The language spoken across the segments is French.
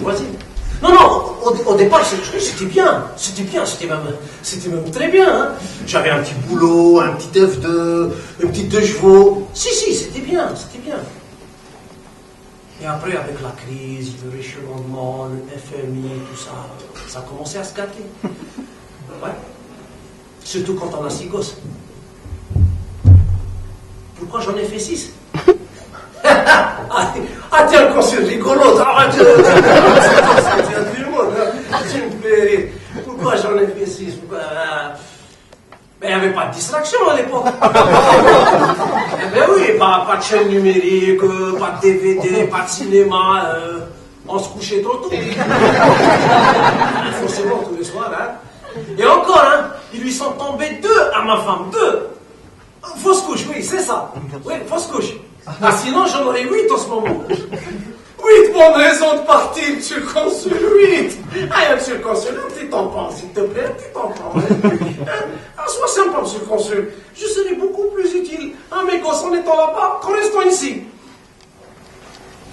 Voisine. Non, au départ, c'était bien. C'était même très bien. Hein. J'avais un petit boulot, un petit œuf un petit 2 chevaux. Si, c'était bien. Et après, avec la crise, le réchauffement, le FMI, tout ça, ça a commencé à se gâter. Ouais. Surtout quand on a 6 gosses. Pourquoi j'en ai fait 6? Ah tiens, quand c'est rigolo, arrête de tu me fais rire. Pourquoi j'en ai fait 6? Mais il n'y avait pas de distraction à l'époque. Eh bien oui, pas de chaîne numérique, pas de DVD, pas de cinéma. On se couchait trop tôt. Forcément, tous les soirs. Hein. Et encore, hein, ils lui sont tombés 2 à ma femme. 2. Fausse couche, oui, c'est ça. Oui, fausse couche. Ah, sinon, j'en aurais 8 en ce moment. 8 bonnes raisons de partir, monsieur le consul, 8. Ah, monsieur le consul, un petit tampon, s'il te plaît, un petit tampon. Ah, sois sympa, monsieur le consul. Je serai beaucoup plus utile à mes gosses en étant là-bas qu'en restant ici.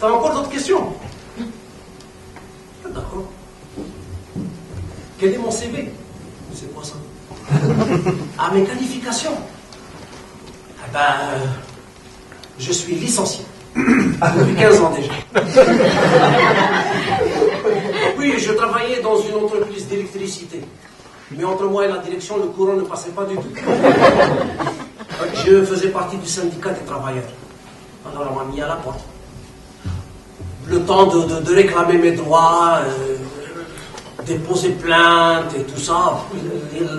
T'as encore d'autres questions? D'accord. Quel est mon CV? C'est quoi ça? Ah, mes qualifications? Ah ben, je suis licencié. Depuis 15 ans déjà. Oui, je travaillais dans une entreprise d'électricité. Mais entre moi et la direction, le courant ne passait pas du tout. Je faisais partie du syndicat des travailleurs. Alors on m'a mis à la porte. Le temps de réclamer mes droits, déposer plainte et tout ça,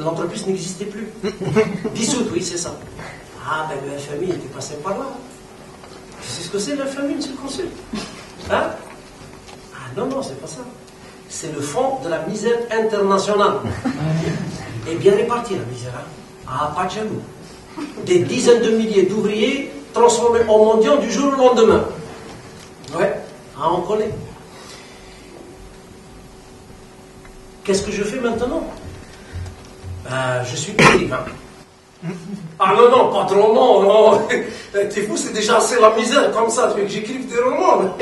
l'entreprise n'existait plus. Dissoute, oui, c'est ça. Ah, ben le FMI était passé par là. Tu sais ce que c'est le FMI, monsieur le consul? Hein? Ah non, c'est pas ça. C'est le Fonds de la misère internationale. Et bien réparti, la misère. Hein? Ah, pas de jaloux. Des dizaines de milliers d'ouvriers transformés en mendiants du jour au lendemain. Ouais, ah, on connaît. Qu'est-ce que je fais maintenant? Je suis écrivain. Ah non, pas de roman, non. T'es fou, c'est déjà assez la misère comme ça, tu veux que j'écrive des romans? Non.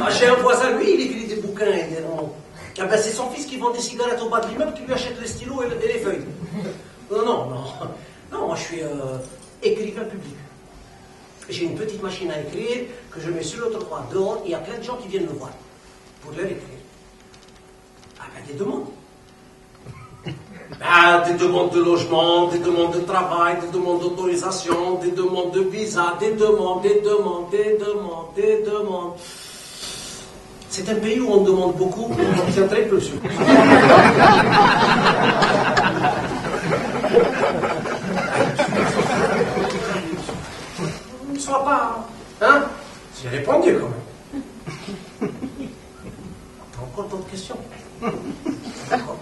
Ah, j'ai un voisin, lui, il écrit des bouquins et des romans. Ah ben, c'est son fils qui vend des cigarettes au bas de l'immeuble qui lui achète les stylos et les feuilles. Non, moi je suis écrivain public. J'ai une petite machine à écrire que je mets sur le trottoir dehors et il y a plein de gens qui viennent me voir pour leur écrire. Ah ben, des demandes. Des demandes de logement, des demandes de travail, des demandes d'autorisation, des demandes de visa, des demandes. C'est un pays où on demande beaucoup, on obtient très peu. Ne sois pas... Hein? J'ai répondu quand même. T'as encore d'autres questions? D'accord.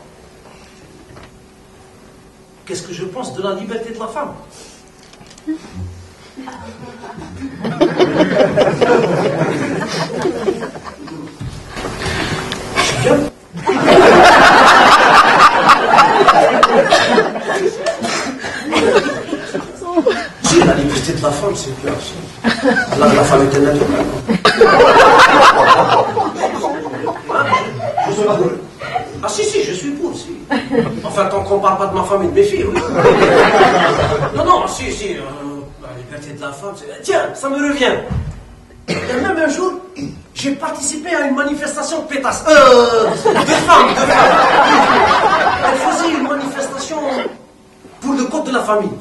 Qu'est-ce que je pense de la liberté de la femme? Je suis bien. Si, la liberté de la femme, c'est bien. La femme est un être humain. Ah si, je suis pour, si. Enfin, tant qu'on ne parle pas de ma femme et de mes filles, oui. Non, si, la liberté de la femme, c'est... Tiens, ça me revient. Et même un jour, j'ai participé à une manifestation de pétasses. De femmes. Elle faisait une manifestation pour le code de la famille.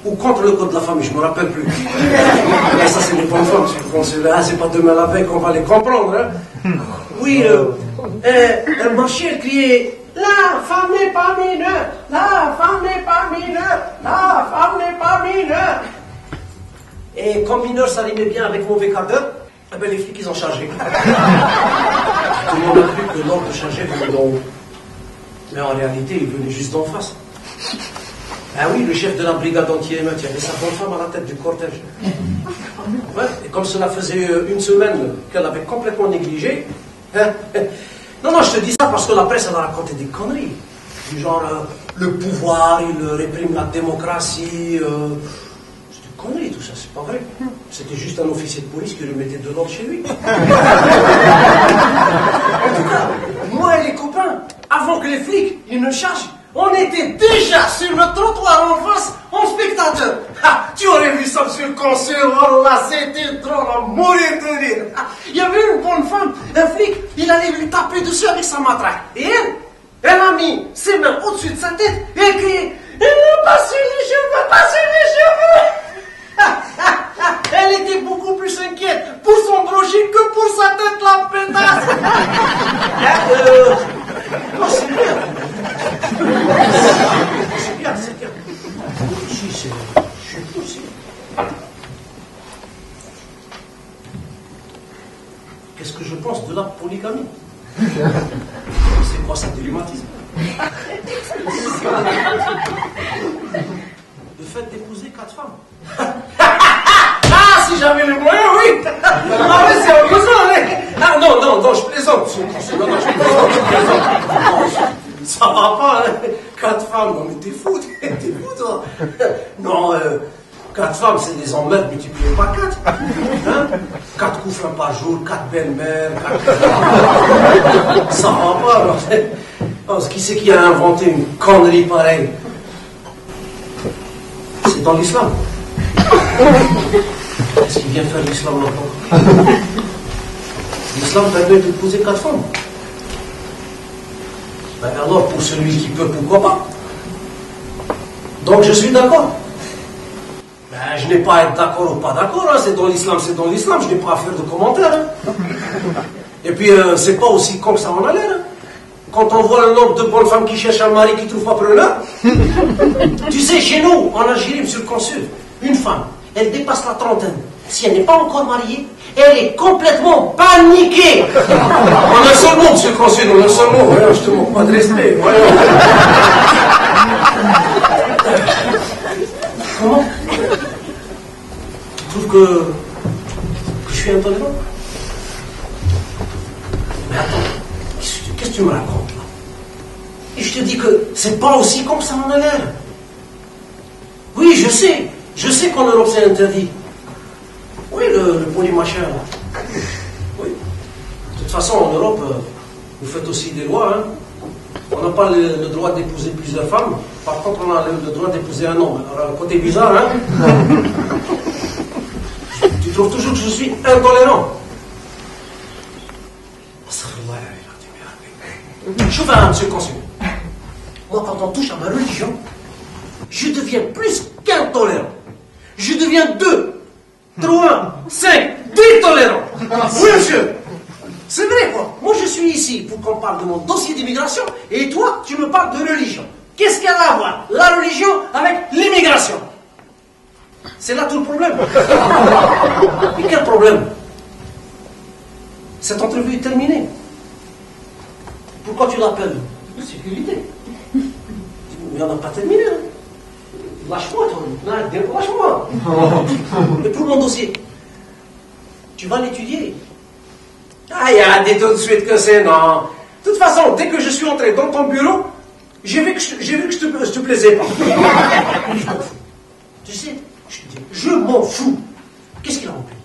Ou contre le code de la famille, je ne me rappelle plus. Et ça, c'est des bonnes femmes, c'est pas demain la veille qu'on va les comprendre. Hein. Oui, elle marchait, elle criait « La femme n'est pas mineure! La femme n'est pas mineure! La femme n'est pas mineure !» Et comme mineur, ça rimait bien avec mauvais quart d'heure, eh ben, les flics, ils ont chargé. Tout le monde a cru que l'ordre chargé venait d'en haut. Mais en réalité, il venait juste d'en face. Ah oui, le chef de la brigade anti-émeute, il y avait sa bonne femme à la tête du cortège. Ouais, et comme cela faisait une semaine qu'elle avait complètement négligé, non, je te dis ça parce que la presse, elle a raconté des conneries. Du genre, le pouvoir, il réprime la démocratie. C'est des conneries, tout ça, c'est pas vrai. C'était juste un officier de police qui lui mettait de l'ordre chez lui. En tout cas, moi et les copains, avant que les flics ils ne chargent, on était déjà sur le trottoir en face, en spectateur. Ah, tu aurais vu ça sur le concert, oh là, c'était drôle à mourir de rire. Ah, il y avait une bonne femme, un flic, il allait lui taper dessus avec sa matraque. Et elle a mis ses mains au-dessus de sa tête et elle criait « Il m'a passé les cheveux, passé les cheveux !» Elle était beaucoup plus inquiète pour son brochet que pour sa tête la pétasse. Non, c'est bien. C'est bien, c'est bien. Si, c'est possible. Qu'est-ce que je pense de la polygamie? C'est quoi ça, du rhumatisme? Le fait d'épouser 4 femmes. Ah, si j'avais les moyens, oui. Ah, mais c'est amusant, hein. Ah, non, je plaisante. Non, je plaisante. Ça va pas, hein. 4 femmes, non, mais t'es fou, toi. Non, 4 femmes, c'est des emmerdes multipliées par 4. Hein? 4 couffins par jour, 4 belles-mères, 4... Ça va pas, alors. Qui c'est qui a inventé une connerie pareille? C'est dans l'islam. Qu'est-ce qu'il vient faire l'islam maintenant? L'islam permet d'épouser 4 femmes. Ben alors, pour celui qui peut, pourquoi pas? Donc je suis d'accord. Ben, je n'ai pas à être d'accord ou pas d'accord, hein. C'est dans l'islam, je n'ai pas à faire de commentaires. Hein. Et puis, c'est pas aussi con que ça en a l'air. Hein. Quand on voit un nombre de bonnes femmes qui cherchent un mari qui ne trouve pas preneur, tu sais, chez nous, en Algérie, monsieur le consul, une femme, elle dépasse la trentaine. Si elle n'est pas encore mariée, elle est complètement paniquée. En un seul mot, monsieur le consul, en un seul mot. Voyons, je te manque pas de respect. Voyons. Comment? Tu trouves que je suis intolérant? Mais attends, qu'est-ce que tu me racontes là? Et je te dis que c'est pas aussi comme ça en a l'air. Oui, je sais qu'en Europe c'est interdit. Oui, le polymachin là. Oui. De toute façon, en Europe, vous faites aussi des lois, hein. On n'a pas le droit d'épouser plusieurs femmes. Par contre, on a le droit d'épouser un homme. Alors, côté bizarre, hein. Tu trouves toujours que je suis intolérant? Je vais à monsieur le consul. Moi, quand on touche à ma religion, je deviens plus qu'intolérant. Je deviens 2, 3, 5, détolérant. Oui, monsieur. C'est vrai, quoi. Moi, je suis ici pour qu'on parle de mon dossier d'immigration, et toi, tu me parles de religion. Qu'est-ce qu'elle a à voir, la religion, avec l'immigration? C'est là tout le problème. Et quel problème? Cette entrevue est terminée. Pourquoi tu l'appelles sécurité? Mais on n'a pas terminé. Hein. Lâche-moi, toi. Lâche-moi. Et pour mon dossier, tu vas l'étudier. Ah, il y a dit tout de suite que c'est non. De toute façon, dès que je suis entré dans ton bureau, j'ai vu que je te plaisais pas. Je m'en fous. Tu sais, je m'en fous. Qu'est-ce qu'il a mon pays?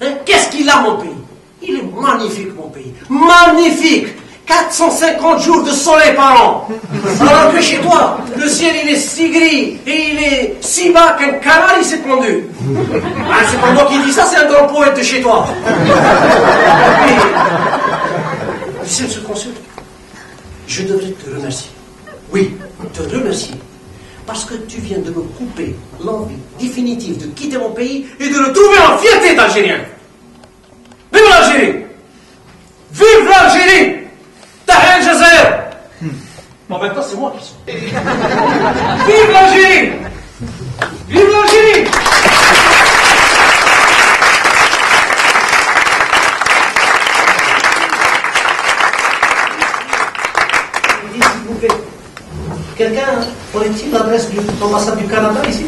Hein? Qu'est-ce qu'il a mon pays? Il est magnifique, mon pays. Magnifique! 450 jours de soleil par an. Alors que chez toi, le ciel il est si gris et il est si bas qu'un canard il s'est pendu. Ah, c'est pas moi qui dis ça, c'est un grand poète de chez toi. Tu sais, monsieur le consul, je devrais te remercier. Oui, te remercier. Parce que tu viens de me couper l'envie définitive de quitter mon pays et de le trouver en fierté d'Algérien. Vive l'Algérie! Vive l'Algérie! Tahrir Jazair! Bon, maintenant, c'est moi qui suis. Vive l'Algérie! Vive l'Algérie! S'il vous plaît, quelqu'un aurait-il l'adresse de l'ambassade du Canada ici?